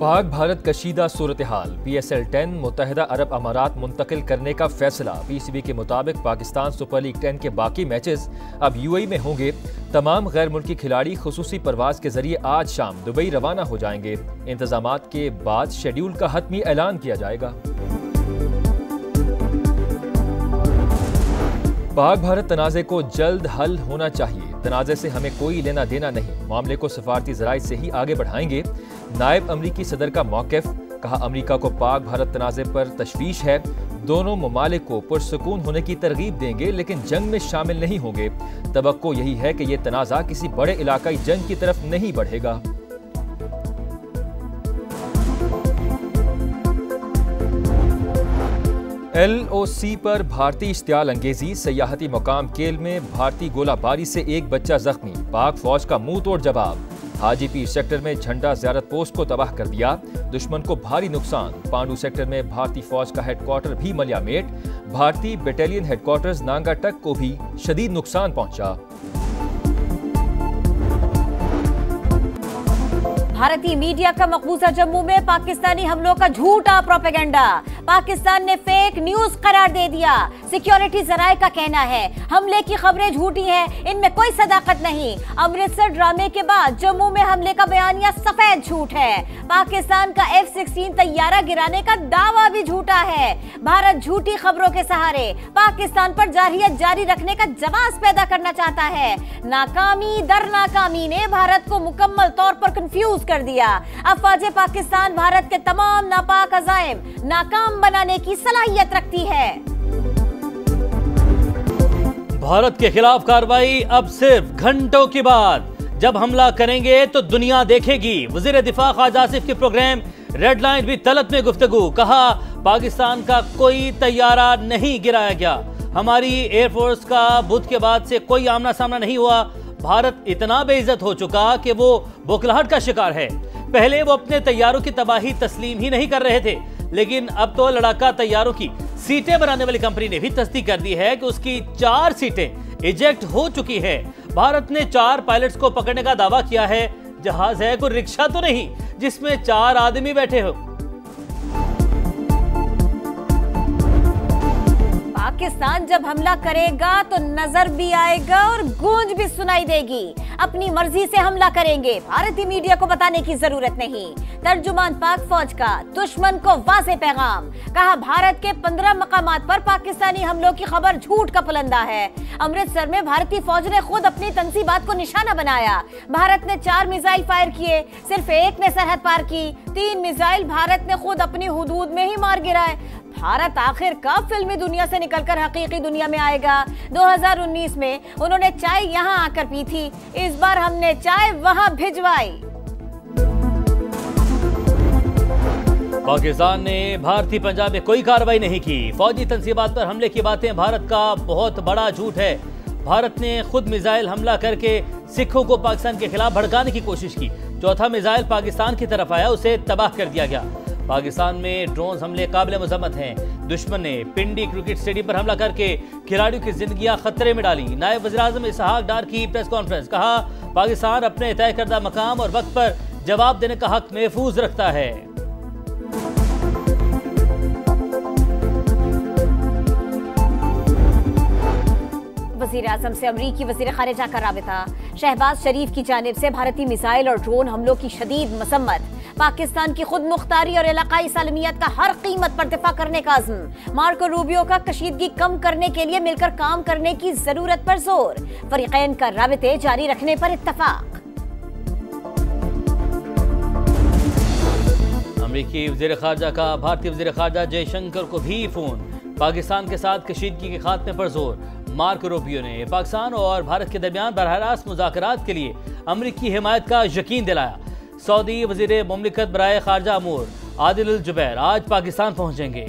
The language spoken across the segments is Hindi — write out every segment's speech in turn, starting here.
पाक भारत कशीदा सूरत हाल PSL-10 मुत्तहिदा अरब अमारात मुंतकिल करने का फैसला। PCB के मुताबिक पाकिस्तान सुपर लीग 10 के बाकी मैचेस अब UAE में होंगे। तमाम गैर मुल्की खिलाड़ी खुसूसी परवाज के जरिए आज शाम दुबई रवाना हो जाएंगे। इंतजामात के बाद शेड्यूल का हतमी ऐलान किया जाएगा। पाक भारत तनाज़े को जल्द हल होना चाहिए। तनाज़े से हमें कोई लेना देना नहीं, मामले को सफारती ज़राए से ही आगे बढ़ाएंगे। नायब अमरीकी सदर का मौक़िफ़, कहा अमरीका को पाक भारत तनाज़े पर तशवीश है। दोनों ममालिक को पुरसुकून होने की तरगीब देंगे लेकिन जंग में शामिल नहीं होंगे। तवक्को यही है कि यह तनाज़ा किसी बड़े इलाकाई जंग की तरफ नहीं बढ़ेगा। LOC पर भारतीय इश्तियाल अंगेजी। सयाहती मुकाम केल में भारतीय गोलाबारी से एक बच्चा जख्मी। पाक फौज का मुंह तोड़ जवाब। हाजीपीर सेक्टर में झंडा ज़ियारत पोस्ट को तबाह कर दिया। दुश्मन को भारी नुकसान। पांडू सेक्टर में भारतीय फौज का हेडक्वार्टर भी मलियामेट। भारतीय बटालियन हेडक्वार्टर्स नांगाटक को भी शदीद नुकसान पहुंचा। भारतीय मीडिया का मकबूजा जम्मू में पाकिस्तानी हमलों का झूठा प्रोपेगेंडा। पाकिस्तान ने फेक न्यूज करार दे दिया। सिक्योरिटी जराये का कहना है हमले की खबरें झूठी हैं, इनमें कोई सदाकत नहीं। अमृतसर ड्रामे के बाद जम्मू में हमले का बयानिया सफेद झूठ है। पाकिस्तान का F-16 तैयारा गिराने का दावा भी झूठा है। भारत झूठी खबरों के सहारे पाकिस्तान पर जारहियत जारी रखने का जवाब पैदा करना चाहता है। नाकामी दर नाकामी ने भारत को मुकम्मल तौर पर कंफ्यूज कर दिया। अफवाज पाकिस्तान भारत के तमाम नापाक अज़ाइम नाकाम बनाने की सलाहियत रखती है। भारत के खिलाफ कार्रवाई अब सिर्फ घंटों के बाद। जब हमला करेंगे तो दुनिया देखेगी। वजीर दिफा ख्वाजा आसिफ के प्रोग्राम रेड लाइन भी तलत में गुफ्तगू। कहा पाकिस्तान का कोई तैयारा नहीं गिराया गया। हमारी एयरफोर्स का बुध के बाद से कोई आमना सामना नहीं हुआ। भारत इतना बेइज्जत हो चुका कि वो बौखलाहट का शिकार है। पहले वो अपने तैयारों की तबाही तस्लीम ही नहीं कर रहे थे, लेकिन अब तो लड़ाका तैयारों की सीटें बनाने वाली कंपनी ने भी तस्दीक कर दी है कि उसकी 4 सीटें इजेक्ट हो चुकी है। भारत ने 4 पायलट्स को पकड़ने का दावा किया है। जहाज है कोई रिक्शा तो नहीं जिसमें 4 आदमी बैठे हो। पाकिस्तान जब हमला करेगा तो नजर भी आएगा और गूंज भी सुनाई देगी। अपनी मर्जी से हमला करेंगे, भारतीय मीडिया को बताने की जरूरत नहीं। तर्जुमान पाक फौज का दुश्मन को वाज़ेह पैगाम। कहा भारत के 15 मकामात पर पाकिस्तानी हमलों की खबर झूठ का पुलंदा है। अमृतसर में भारतीय फौज ने खुद अपनी तंसीबात को निशाना बनाया। भारत ने 4 मिसाइल फायर किए, सिर्फ एक ने सरहद पार की। 3 मिसाइल भारत ने खुद अपनी हुदूद में ही मार गिराए। भारत आखिर कब फिल्मी दुनिया से निकलकर हकीकी दुनिया में आएगा? 2019 में उन्होंने चाय यहां आकर पी थी, इस बार हमने चाय वहां भिजवाई। पाकिस्तान ने भारतीय पंजाब में कोई कार्रवाई नहीं की। फौजी तंसीबात पर हमले की बातें भारत का बहुत बड़ा झूठ है। भारत ने खुद मिसाइल हमला करके सिखों को पाकिस्तान के खिलाफ भड़काने की कोशिश की। चौथा मिसाइल पाकिस्तान की तरफ आया, उसे तबाह कर दिया गया। पाकिस्तान में ड्रोन हमले काबिल मजम्मत हैं। दुश्मन ने पिंडी क्रिकेट स्टेडियम पर हमला करके खिलाड़ियों की जिंदगियां खतरे में डाली। नायब वज़ीर-ए-आज़म इसहाक डार की प्रेस कॉन्फ्रेंस। कहा पाकिस्तान अपने तय करदा मकाम और वक्त पर जवाब देने का हक महफूज रखता है। वज़ीर-ए-आज़म से अमरीकी वज़ीर ख़ारिजा का राबिता। शहबाज शरीफ की जानिब से भारतीय मिसाइल और ड्रोन हमलों की शदीद मसम्मत। पाकिस्तान की खुद मुख्तारी और इलाकाई सालमियत का हर कीमत पर दिफा करने का अज़्म। मार्को रूबियो का कशीदगी कम करने के लिए मिलकर काम करने की जरूरत पर जोर। फरीक़ैन का राबिते जारी रखने पर इत्तफाक। अमरीकी वज़ीर ख़ारिजा का भारतीय वज़ीर ख़ारिजा जयशंकर को भी फोन। पाकिस्तान के साथ कशीदगी के खात्मे पर जोर। मार्को रूबियो ने पाकिस्तान और भारत के दरमियान बरह रास्त मुज़ाकरात के लिए अमरीकी हिमायत का यकीन दिलाया। सऊदी वज़ीर मुमलिकत बराए ख़ारजा अमूर आदिल अल जुबैर आज पाकिस्तान पहुंचेंगे।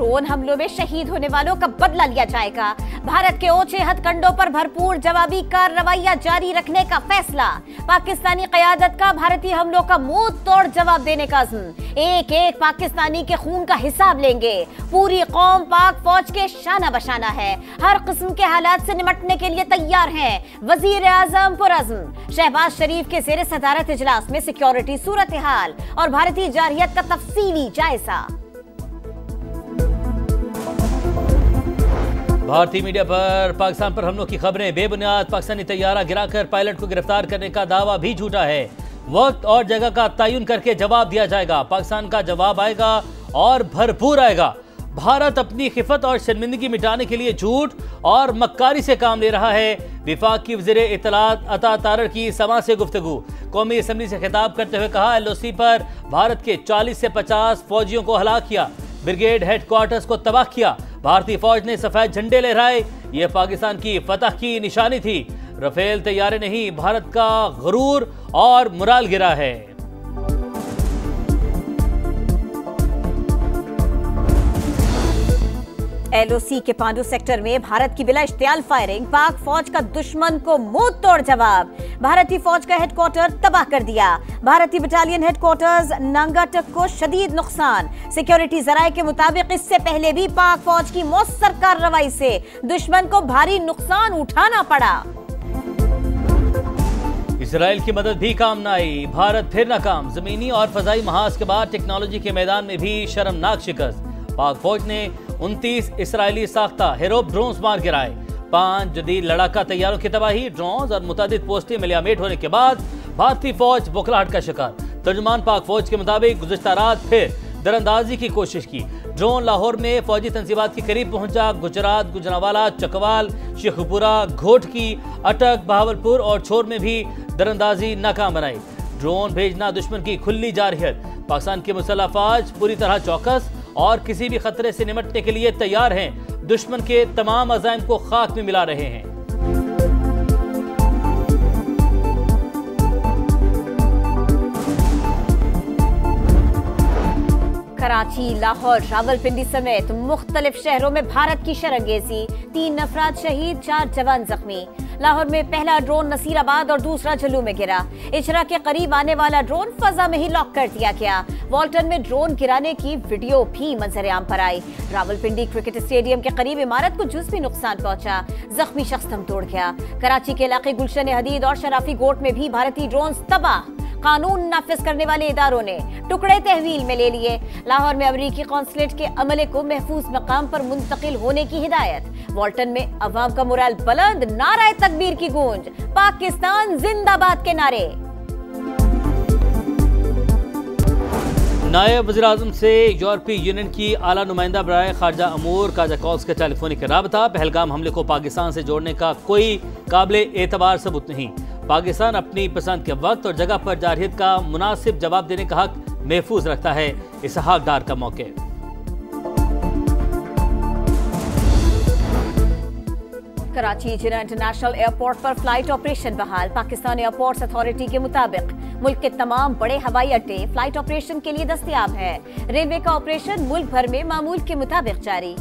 ड्रोन हमलों में शहीद होने वालों का बदला लिया जाएगा। भारत के ओछे हथकंडों पर भरपूर जवाबी कार्रवाइयां जारी रखने का फैसला। पाकिस्तानी क़यादत का भारतीय हमलों का मुंह तोड़ जवाब देने का अज़्म। एक एक पाकिस्तानी के खून का हिसाब लेंगे। पूरी कौम पाक फौज के शाना बशाना है, हर किस्म के हालात से निपटने के लिए तैयार हैं। वजीर आज़म पुरअज़्म। शहबाज शरीफ के ज़ेरे सदारत इजलास में सिक्योरिटी सूरत हाल और भारतीय जारहियत का तफसीली जायजा। भारतीय मीडिया पर पाकिस्तान पर हमलों की खबरें बेबुनियाद। पाकिस्तानी तैयारा गिराकर पायलट को गिरफ्तार करने का दावा भी झूठा है। वक्त और जगह का तयन करके जवाब दिया जाएगा। पाकिस्तान का जवाब आएगा और भरपूर आएगा। भारत अपनी खिफत और शर्मिंदगी मिटाने के लिए झूठ और मक्कारी से काम ले रहा है। विफाक की वज़ीर इत्तलात अता तारर की समा से गुफ्तगू। कौमी असम्बली से खिताब करते हुए कहा, LOC पर भारत के 40 से 50 फौजियों को हलाक किया, ब्रिगेड हेडक्वार्टर्स को तबाह किया। भारतीय फौज ने सफेद झंडे लहराए, यह पाकिस्तान की फतह की निशानी थी। रफेल तैयारे नहीं, भारत का गुरूर और मुराल गिरा है। LOC के पांडु सेक्टर में भारत की बिला इश्तियाल फायरिंग। पाक फौज का दुश्मन को मुंह तोड़ जवाब। भारतीय फौज का हेडक्वार्टर तबाह कर दिया। भारतीय बटालियन हेडक्वार्टर्स नांगाटक को शदीद नुकसान। सिक्योरिटी जराये के मुताबिक इससे पहले भी पाक फौज की मौसर कार्रवाई से दुश्मन को भारी नुकसान उठाना पड़ा। इसराइल की मदद भी काम न आई, भारत फिर नाकाम। जमीनी और फजाई महाज के बाद टेक्नोलॉजी के मैदान में भी शर्मनाक शिकस्त। पाक फौज ने 29 इसराइली साख्ता हेरोप ड्रोन्स मार गिराए। 5 जदीद लड़ाका तैयारों की तबाही। ड्रोन्स और मुतादिद पोस्टें मिलियामेट होने के बाद भारतीय फौज बौखलाहट का शिकार। तर्जुमान पाक फौज के मुताबिक गुज़िश्ता रात फिर दरअंदाजी की कोशिश की। ड्रोन लाहौर में फौजी तंसीबात के करीब पहुंचा। गुजरात, गुजरावाला, चकवाल, शेखपुरा, घोटकी, अटक, बहावलपुर और छोर में भी दरअंदाजी नाकाम बनाई। ड्रोन भेजना दुश्मन की खुली जारहियत। पाकिस्तान की मुसल्लह फौज पूरी तरह चौकस और किसी भी खतरे से निपटने के लिए तैयार हैं। दुश्मन के तमाम अज़ाइम को खाक में मिला रहे हैं। कराची, लाहौर, रावलपिंडी समेत मुख्तलिफ शहरों में भारत की शरंगेजी। 3 अफराद शहीद, 4 जवान जख्मी। लाहौर में पहला ड्रोन नसीराबाद और दूसरा झल्लू में गिरा। इचरा के करीब आने वाला ड्रोन फजा में ही लॉक कर दिया गया। वॉल्टन में ड्रोन गिराने की वीडियो भी मंजर-ए-आम पर आई। रावलपिंडी क्रिकेट स्टेडियम के करीब इमारत को जुज़वी नुकसान पहुंचा। जख्मी शख्स दम तोड़ गया। कराची के इलाके गुलशन हदीद और शराफी गोट में भी भारतीय ड्रोन तबाह। कानून नाफिज करने वाले इदारों ने टुकड़े तहवील में ले लिए। लाहौर में अमरीकी कौंसलेट के अमले को महफूज मकाम पर मुंतकिल होने की हिदायत। वॉल्टन में अवाम का मुराल बुलंद, नाराए तकबीर की गूंज। पाकिस्तान जिंदाबाद के नारे। नायब वज़ीर आज़म से यूरोपीय यूनियन की आला नुमाइंदा बराए खारजा अमूर काजा कौस के टेलीफोनिक राबता। पहलगाम हमले को पाकिस्तान से जोड़ने का कोई काबिल एतबार सबूत नहीं। पाकिस्तान अपनी पसंद के वक्त और जगह पर जारहियत का मुनासिब जवाब देने का हक महफूज रखता है। इसहाक डार का मौके। कराची जिना इंटरनेशनल एयरपोर्ट पर फ्लाइट ऑपरेशन बहाल। पाकिस्तान एयरपोर्ट्स अथॉरिटी के मुताबिक मुल्क के तमाम बड़े हवाई अड्डे फ्लाइट ऑपरेशन के लिए दस्तयाब है। रेलवे का ऑपरेशन मुल्क भर में मामूल के मुताबिक जारी।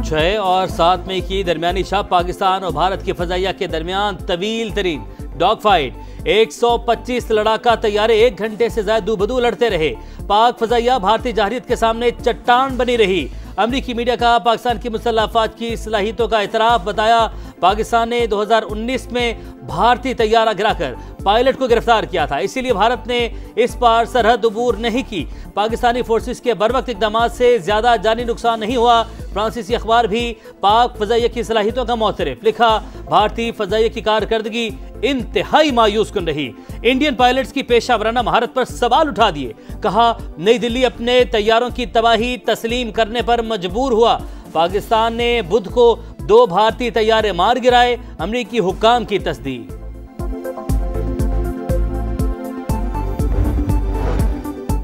6 और 7 मई की दरमियानी शब पाकिस्तान और भारत की फजाइया के दरमियान तवील तरीन डॉग फाइट। 125 लड़ाका तैयारे 1 घंटे से ज्यादा दूबदू लड़ते रहे। पाक फजाइया भारतीय जारहियत के सामने चट्टान बनी रही। अमरीकी मीडिया का पाकिस्तान की मुसल्लह अफवाज की सलाहियतों का एतराफ बताया। पाकिस्तान ने 2019 में भारतीय तैयारा गिराकर पायलट को गिरफ्तार किया था, इसीलिए भारत ने इस बार सरहद अबूर नहीं की। पाकिस्तानी फोर्सेस के बरवक्त इक़दामात से ज्यादा जानी नुकसान नहीं हुआ। फ्रांसीसी अखबार भी पाक फजाइया की सलाहियतों का मोतरफ लिखा। भारतीय फजाइया की कारकर्दगी इंतहाई मायूस कुन रही। इंडियन पायलट्स की पेशा वराना महारत पर सवाल उठा दिए। कहा, नई दिल्ली अपने तैयारों की तबाही तस्लीम करने पर मजबूर हुआ। पाकिस्तान ने बुध को 2 भारतीय तैयारे मार गिराए। अमरीकी हुक्काम की तस्दीक।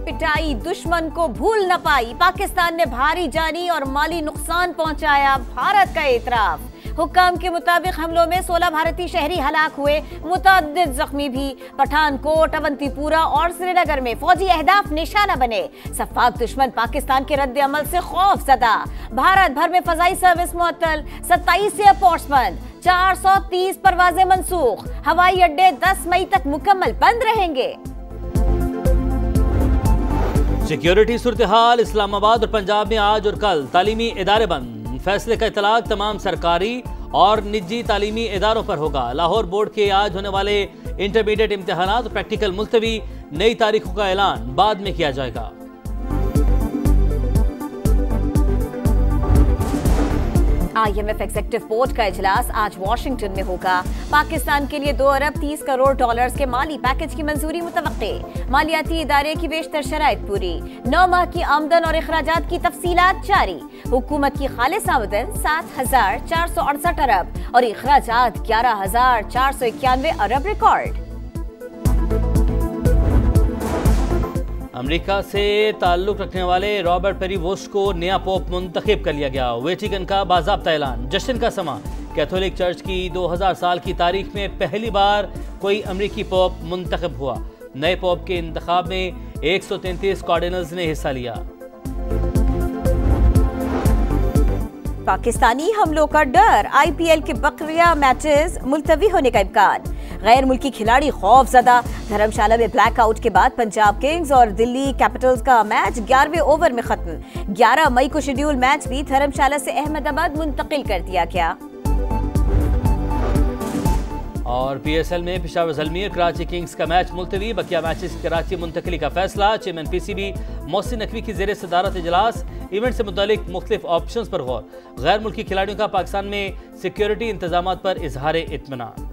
पिटाई दुश्मन को भूल न पाई। पाकिस्तान ने भारी जानी और माली नुकसान पहुंचाया। भारत का एतराफ। हुक्काम के मुताबिक हमलों में 16 भारतीय शहरी हलाक हुए, मुतअद्दिद जख्मी भी। पठानकोट, अवंतीपुरा और श्रीनगर में फौजी अहदाफ निशाना बने। सफाक दुश्मन पाकिस्तान के रद्द अमल से खौफजदा। भारत भर में फजाई सर्विस मुअत्तल, 27 एयरपोर्ट्स बंद, 430 परवाजें मनसूख। हवाई अड्डे 10 मई तक मुकम्मल बंद रहेंगे। सिक्योरिटी सूरत हाल, इस्लामाबाद और पंजाब में आज और कल तालीमी इदारे बंद। फैसले का इतलाक तमाम सरकारी और निजी तालीमी इदारों पर होगा। लाहौर बोर्ड के आज होने वाले इंटरमीडिएट इम्तिहानात और प्रैक्टिकल मुलतवी, नई तारीखों का ऐलान बाद में किया जाएगा। IMF एग्जीक्यूटिव बोर्ड का इजलास आज वाशिंगटन में होगा। पाकिस्तान के लिए 2 अरब 30 करोड़ डॉलर्स के माली पैकेज की मंजूरी मुतवक्के। मालियाती इदारे की बेशतर शराइत पूरी। 9 माह की आमदन और अखराजात की तफसीलात जारी। हुकूमत की खालिस आमदन 7,468 अरब और अखराजात 11,491 अरब रिकॉर्ड। अमेरिका से ताल्लुक रखने वाले रॉबर्ट पेरीवोस्ट को नया पोप मुंतखब कर लिया गया। वेटिकन का बाज़ाब्ता ऐलान। जश्न का समा। कैथोलिक चर्च की 2000 साल की तारीख में पहली बार कोई अमेरिकी पोप मुंतखब हुआ। नए पोप के इंतखाब में 133 कार्डिनल्स ने हिस्सा लिया। पाकिस्तानी हमलों का डर। IPL के बकरिया मैचेस मुलतवी होने का इम्कान। गैर मुल्की खिलाड़ी खौफजदा। धर्मशाला में ब्लैकआउट के बाद पंजाब किंग्स और दिल्ली कैपिटल्स का मैच 11वें ओवर में खत्म। 11 मई को शेड्यूल मैच भी धर्मशाला से अहमदाबाद मुंतकिल कर दिया गया। और PSL में पेशावर ज़ल्मीर कराची किंग्स का मैच मुलतवी। बकिया मैचेस की कराची मुंतकली का फैसला। चेयरमैन PCB मोहसिन नकवी की ज़ेर सदारत इजलास। इवेंट से मुतालिक मुख्तलिफ ऑप्शंस पर गौर। गैर मुल्की खिलाड़ियों का पाकिस्तान में सिक्योरिटी इंतजामात पर इजहार इत्मीनान।